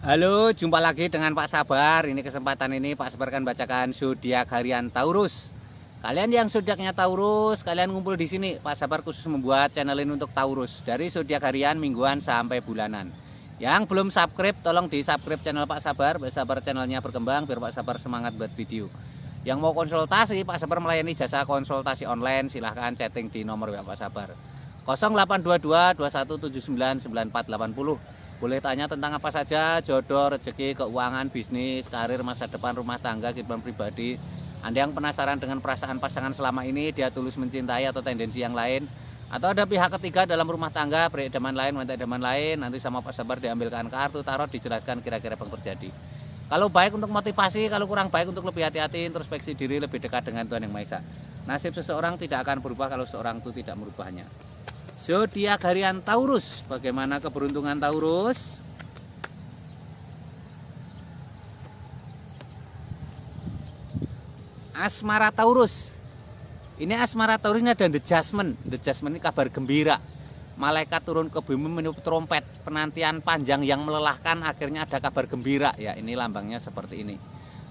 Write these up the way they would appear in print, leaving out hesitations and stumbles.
Halo, jumpa lagi dengan Pak Sabar. Ini kesempatan ini Pak Sabar akan bacakan zodiak harian Taurus. Kalian yang zodiaknya Taurus, kalian ngumpul di sini. Pak Sabar khusus membuat channel ini untuk Taurus dari zodiak harian, mingguan sampai bulanan. Yang belum subscribe, tolong di subscribe channel Pak Sabar. Pak Sabar channelnya berkembang biar Pak Sabar semangat buat video. Yang mau konsultasi, Pak Sabar melayani jasa konsultasi online. Silahkan chatting di nomor WA Pak Sabar 0822 2179 9480. Boleh tanya tentang apa saja, jodoh, rezeki, keuangan, bisnis, karir, masa depan, rumah tangga, kehidupan pribadi. Anda yang penasaran dengan perasaan pasangan selama ini, dia tulus mencintai atau tendensi yang lain, atau ada pihak ketiga dalam rumah tangga, beridaman lain, wanita idaman lain, nanti sama Pak Sabar diambilkan kartu tarot, dijelaskan kira-kira apa yang terjadi. Kalau baik untuk motivasi, kalau kurang baik untuk lebih hati-hati, introspeksi diri, lebih dekat dengan Tuhan Yang Maha Esa. Nasib seseorang tidak akan berubah kalau seorang itu tidak merubahnya. Zodiak harian Taurus, bagaimana keberuntungan Taurus? Asmara Taurus. Ini asmara Taurus ini ada The Jasmine. The Jasmine ini kabar gembira. Malaikat turun ke bumi meniup trompet, penantian panjang yang melelahkan, akhirnya ada kabar gembira ya. Ini lambangnya seperti ini.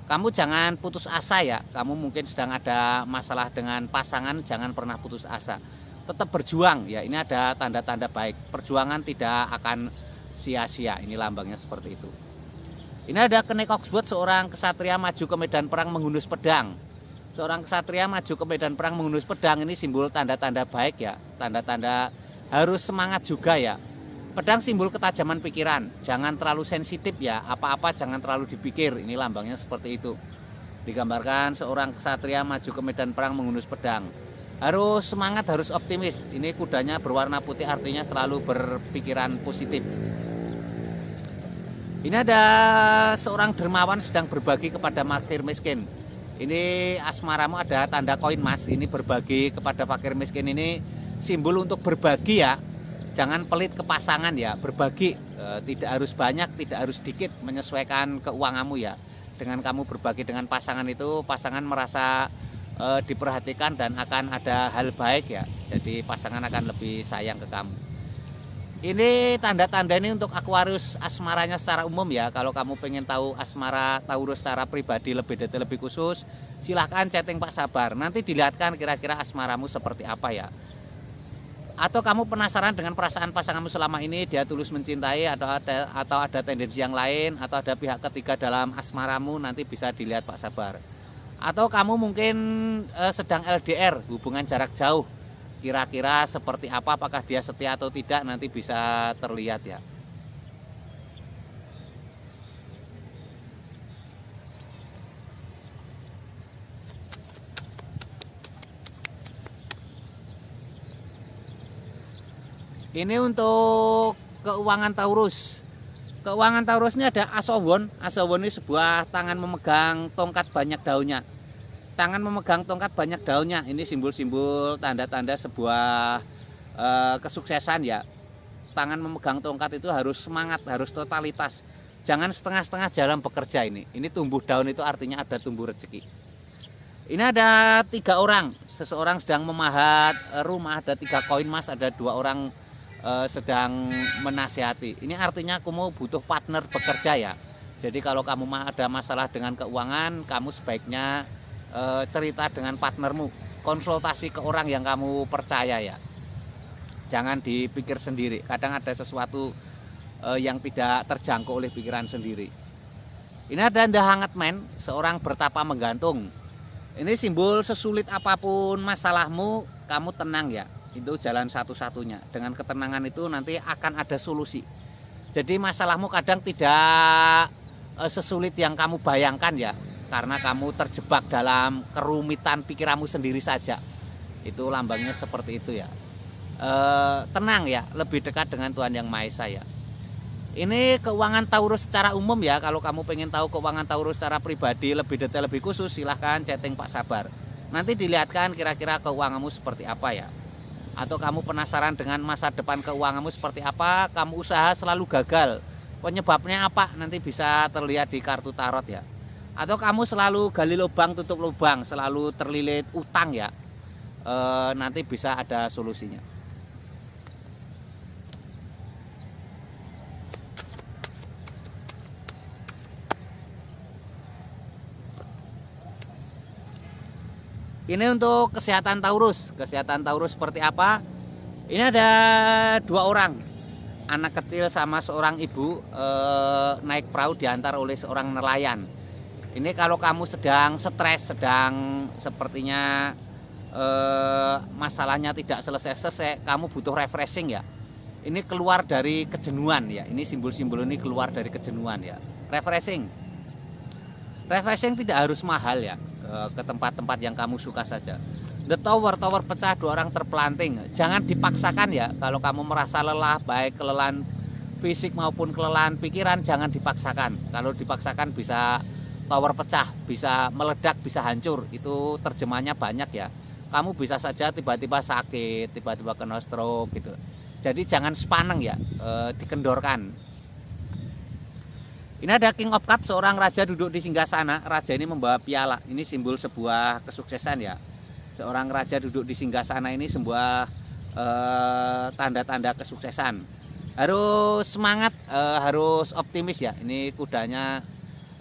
Kamu jangan putus asa ya. Kamu mungkin sedang ada masalah dengan pasangan, jangan pernah putus asa. Tetap berjuang ya, ini ada tanda-tanda baik, perjuangan tidak akan sia-sia. Ini lambangnya seperti itu. Ini ada kenek Oxford, seorang kesatria maju ke medan perang menghunus pedang. Seorang kesatria maju ke medan perang menghunus pedang, ini simbol tanda-tanda baik ya, tanda-tanda harus semangat juga ya. Pedang simbol ketajaman pikiran, jangan terlalu sensitif ya, apa-apa jangan terlalu dipikir. Ini lambangnya seperti itu. Digambarkan seorang kesatria maju ke medan perang menghunus pedang. Harus semangat, harus optimis. Ini kudanya berwarna putih, artinya selalu berpikiran positif. Ini ada seorang dermawan sedang berbagi kepada fakir miskin. Ini asmaramu ada tanda koin mas. Ini berbagi kepada fakir miskin, ini simbol untuk berbagi ya. Jangan pelit ke pasangan ya, berbagi. Tidak harus banyak, tidak harus sedikit, menyesuaikan keuanganmu ya. Dengan kamu berbagi dengan pasangan itu, pasangan merasa diperhatikan dan akan ada hal baik ya. Jadi pasangan akan lebih sayang ke kamu. Ini tanda-tanda ini untuk Aquarius asmaranya secara umum ya. Kalau kamu pengen tahu asmara Taurus secara pribadi lebih detail, lebih khusus, silahkan chatting Pak Sabar. Nanti dilihatkan kira-kira asmaramu seperti apa ya. Atau kamu penasaran dengan perasaan pasanganmu selama ini, dia tulus mencintai atau ada tendensi yang lain, atau ada pihak ketiga dalam asmaramu, nanti bisa dilihat Pak Sabar. Atau kamu mungkin sedang LDR, hubungan jarak jauh, kira-kira seperti apa, apakah dia setia atau tidak, nanti bisa terlihat ya. Ini untuk keuangan Taurus. Keuangan Taurus ini ada Asowon. Asowon ini sebuah tangan memegang tongkat banyak daunnya. Tangan memegang tongkat banyak daunnya, ini simbol-simbol tanda-tanda sebuah kesuksesan ya. Tangan memegang tongkat itu harus semangat, harus totalitas. Jangan setengah-setengah jalan bekerja ini. Ini tumbuh daun itu artinya ada tumbuh rezeki. Ini ada 3 orang. Seseorang sedang memahat rumah, ada 3 koin mas, ada 2 orang sedang menasihati. Ini artinya kamu butuh partner bekerja ya. Jadi kalau kamu ada masalah dengan keuangan, kamu sebaiknya cerita dengan partnermu, konsultasi ke orang yang kamu percaya ya. Jangan dipikir sendiri. Kadang ada sesuatu yang tidak terjangkau oleh pikiran sendiri. Ini ada The Hanged Man, seorang bertapa menggantung. Ini simbol sesulit apapun masalahmu, kamu tenang ya. Itu jalan satu-satunya. Dengan ketenangan itu nanti akan ada solusi. Jadi masalahmu kadang tidak sesulit yang kamu bayangkan ya. Karena kamu terjebak dalam kerumitan pikiranmu sendiri saja. Itu lambangnya seperti itu ya. Tenang ya, lebih dekat dengan Tuhan Yang Maha Esa ya. Ini keuangan Taurus secara umum ya. Kalau kamu pengen tahu keuangan Taurus secara pribadi lebih detail, lebih khusus, silahkan chatting Pak Sabar. Nanti dilihatkan kira-kira keuanganmu seperti apa ya. Atau kamu penasaran dengan masa depan keuanganmu seperti apa, kamu usaha selalu gagal, penyebabnya apa, nanti bisa terlihat di kartu tarot ya. Atau kamu selalu gali lubang tutup lubang, selalu terlilit utang ya, nanti bisa ada solusinya. Ini untuk kesehatan Taurus. Kesehatan Taurus seperti apa? Ini ada 2 orang, anak kecil sama seorang ibu naik perahu diantar oleh seorang nelayan. Ini kalau kamu sedang stres, sedang sepertinya masalahnya tidak selesai-selesai, kamu butuh refreshing ya. Ini keluar dari kejenuhan ya. Ini simbol-simbol ini keluar dari kejenuhan ya. Refreshing. Refreshing tidak harus mahal ya. Ke tempat-tempat yang kamu suka saja. The tower pecah, 2 orang terpelanting. Jangan dipaksakan ya. Kalau kamu merasa lelah, baik kelelahan fisik maupun kelelahan pikiran, jangan dipaksakan. Kalau dipaksakan bisa tower pecah, bisa meledak, bisa hancur. Itu terjemahnya banyak ya. Kamu bisa saja tiba-tiba sakit, tiba-tiba kena stroke gitu. Jadi jangan sepaneng ya, dikendorkan. Ini ada King of Cup, seorang raja duduk di singgasana. Raja ini membawa piala. Ini simbol sebuah kesuksesan ya. Seorang raja duduk di singgasana ini sebuah tanda-tanda kesuksesan. Harus semangat, harus optimis ya. Ini kudanya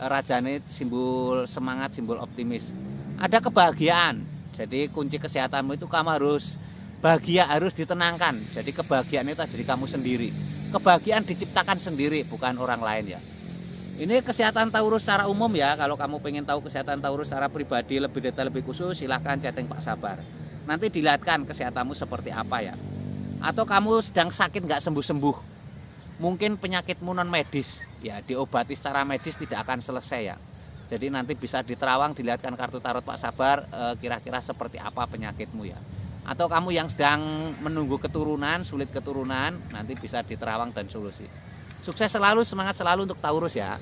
raja ini simbol semangat, simbol optimis. Ada kebahagiaan. Jadi kunci kesehatanmu itu kamu harus bahagia, harus ditenangkan. Jadi kebahagiaan itu ada di kamu sendiri. Kebahagiaan diciptakan sendiri, bukan orang lain ya. Ini kesehatan Taurus secara umum ya. Kalau kamu pengen tahu kesehatan Taurus secara pribadi lebih detail, lebih khusus, silahkan chatting Pak Sabar. Nanti dilihatkan kesehatanmu seperti apa ya. Atau kamu sedang sakit nggak sembuh-sembuh, mungkin penyakitmu non medis ya, diobati secara medis tidak akan selesai ya. Jadi nanti bisa diterawang, dilihatkan kartu tarot Pak Sabar, kira-kira seperti apa penyakitmu ya. Atau kamu yang sedang menunggu keturunan, sulit keturunan, nanti bisa diterawang dan solusi. Sukses selalu, semangat selalu untuk Taurus ya.